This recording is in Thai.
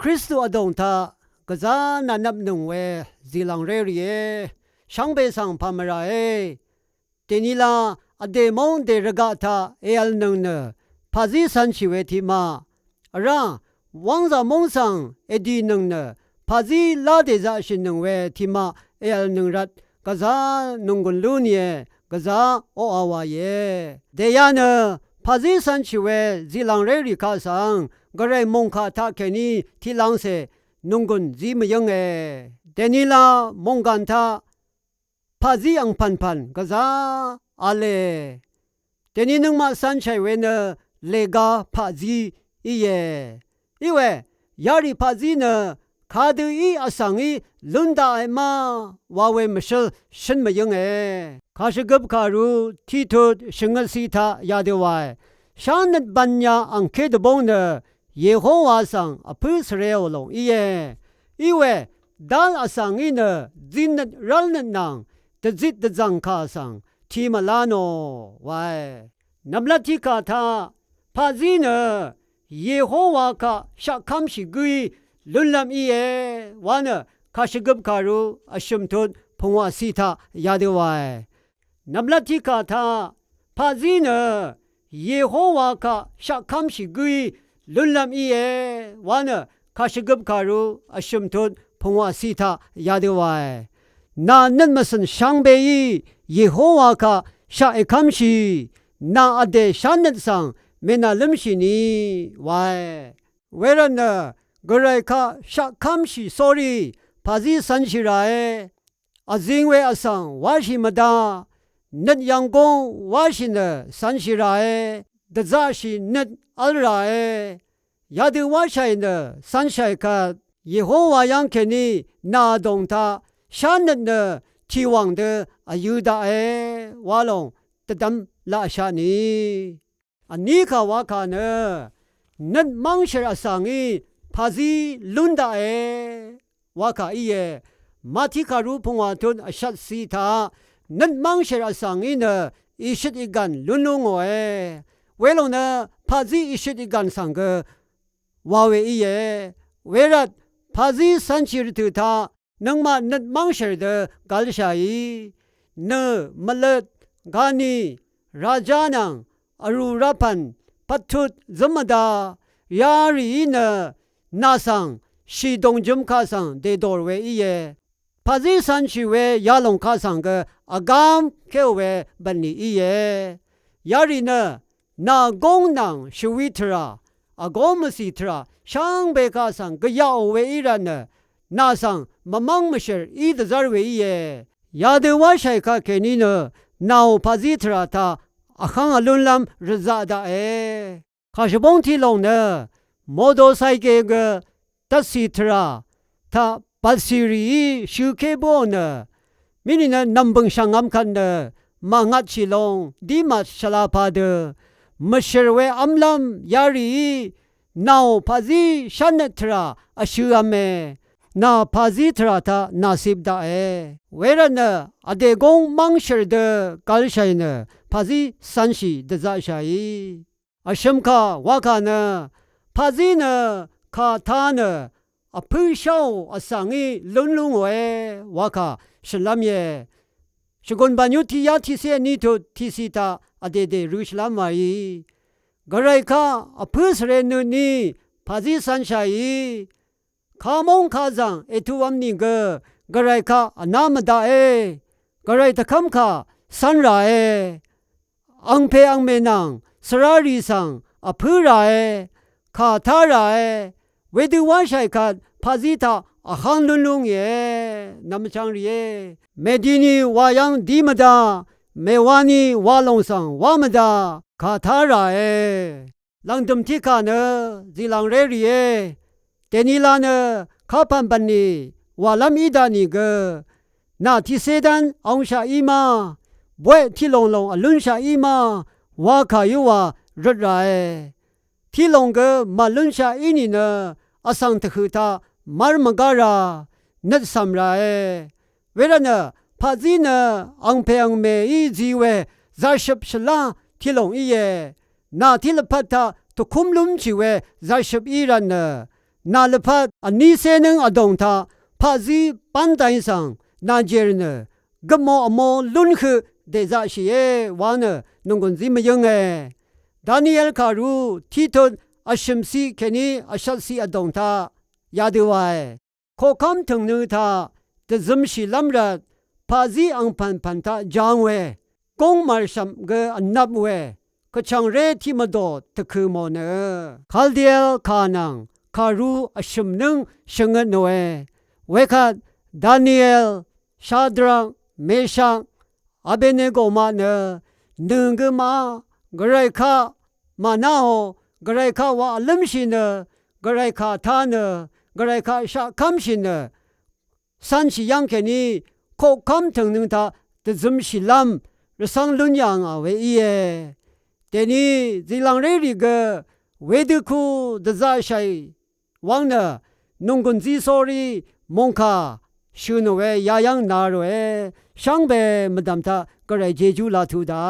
คริสต์อดงทากะจานานับหนึ่งเวจีลังเรรีเอช่างเบสังพามราเอเตนิลาอเดมองเดรกาทาเอลนึงเนพาซิสันชิเวทิมาราวังซามงสังเอดีนึงเนพาซิลาเดซาชินึงเวทิมาเอลนึงรัดกะจานุงกุลลูเนียกะจาโออาวาเยเดยาเนพาซิสันชิเวจีลังเรรีคาสังกระไรมงคาทาแค่นี้ที่ลังเสนุงกุนจีมยังเอเดนิลามงกันทาพาจีอังพันพันกะจาอาเลเดนินึงมาสันชัยเวเนเลกาพาจีอีเยอีเวยาริพาจีเนคาดูอีอสังอีลุนดาไอมาวาเวมชลฉันมยังเอคาชกบคารูที่ทุดชงสีทายาเดวายชานัดบัญญาอังเคดบงเนเยโฮวาสังอภิสเรวลงอีเยอีเวดัลอสังอีเนจินนัดรัลนัดนางตะจิตตะจังคาสังทีมาลาโนไวนับลัทธิกาทาพาจีเนเยโฮวาคาชักคำชิกุยลุนลำอีเยวานคาชกบคารูอชุมทุนพงวาสีทายาเดวายนับลัทธิกาทาพาจีเนเยโฮวาคาชักคำชิกุยลุนลำอีเอวานคาชกบคารูอชุมทุนพงวาสีทายาเดวายนานันมาสันช่างเบยีเยโฮวาคาชาเอคัมชีนาอเดชันนัดสังเมนาลิมชินีวายเวรันกระไรคาชาคัมชีสอรีพาซีสันชิราเออจิงเวอสังวาชิมดานัดยังกงวาชินสันชิราเอดะซาชินัดอัลราเอยาดูว่าใช่เนสันชัยกัดเยโฮวายังแค่นี้นาดงทาชานัดเนที่วังเดอายุดาวาลงตะดำละชานีอันนี้ข้าว่าข้าเนนัดมังเชอสังอีพาซีลุนดาว่าข้าอีมาที่ข้ารู้พงวาทุนอชัดสีทานัดมังเชอสังอีเนอิชิดอีกันลุนลุงเวลงเนพาซีอิชิดอีกันสังเกวาเวอีเวรัดพาซีสันชิรตุทานังมานัดมังเชอเดกาลชายีเนมเลดกานีราจานังอรูรพันปัทุดจมดายารีเนนาสังชีดงจุมคาสังเดดอร์เวอีพาซีสันชิเวยาลงคาสังเกอากามเคเวบันนีอียารีเนนากงนังชวิตราอากอมสีทราช่างเบกาสังกยาเวอีรันนาสังมะมังมเชรอีดซาร์เวอียาเดวาชัยคาเคนีเนนาวพาซิทราทาอาขังอลุนลำรซาดาข้าชบงที่ลงเนมอโตไซเกกตัดสีทราทาปัสซิรีชูเคโบเนมินินนัมบังช่างอัมคันเนมางัดชิลงดีมาชลาพาเดมเชรเวอัมลัมยารีนาวพาซิชันทราอชูอเมนาพาซิทราทานาซิบดาเวรันอเดกงมังเชรเดกาลชัยเนพาซิสันชีเดซาชัยอชมคาวาคาเนพาซิเนคาทาเนอภิชาวอสังอีลุนลุงเววาคาชลามเยชกุนบัญยุทิยาทิเสนิทุทิสิตาอเดเดรุชลามไวกระไรคาอภิสเรนุนีพาซิสันชัยขามงขาจังเอทุวัมนิเกกระไรคาอนามดากระไรตะคำคาสันราอังเพอังเมนังสรารีสังอภิราคาทาราเวดุวาชัยคัดพาซิตาอาขังลุนลุงนำจังรีเมดินีวายังดีมดาเมวานีวาลงสังวามดาคาทาราลังดมที่คาเนจิลังเรรีเตนิลาเนข้าพันบันนีวาลามีดานีเกนาที่เซดันองชาอีมาบวยที่ลงอลุนชาอีมาวาขายุวารถไรที่ลงเกมาลุนชาอีนี่เนอสังตะคือตามารมการานัดสัมไรเวลาเนพาจีเนอังเพอังเมอีจีเวซาชบชลาที่ลงอีนาที่ละพัตตาตุคุมลุมชิเวซาชบอีรัน นาลพัดอันนี้เซนึงอดงทาพาซีปันไตสังนาเจรเนกมอมอลุนคือเดซาชีเอวานนงกุนซีมยังเอดานิเอลคารูที่ทนอาชิมซีแค่นี้อาชัดซีอดงทายาดีไว้ขอคำถึงนึงทาจะซึมชีลำรัดพาซีอังพันทาจางเวกงมาชัมเกอันนับเวก็ช่างเรที่มาโดดตะคือมอเนคาลเดียลคานังคารูอาชิมนึงชงเงนเวเวคัดดานิเอลชาดรังเมชังอาเบเนโกมาเนนึงกมากระไรข้ามานาโฮกระไรข้าว่าลิมชินกระไรข้าทานกระไรข้าชาคำชินสันชิยังแค่นี้ขอคำถึงนึงทาจะซึมชิลำรสังลุนยังเอาไว้เอแต่นี้จิลังเรริกเวดุคูดซาชัยวังเนนงกุนจีสอรีมงคาชูนเวยายังนาโรเอช่างเบมดำทากระไรเจจูลาทูดา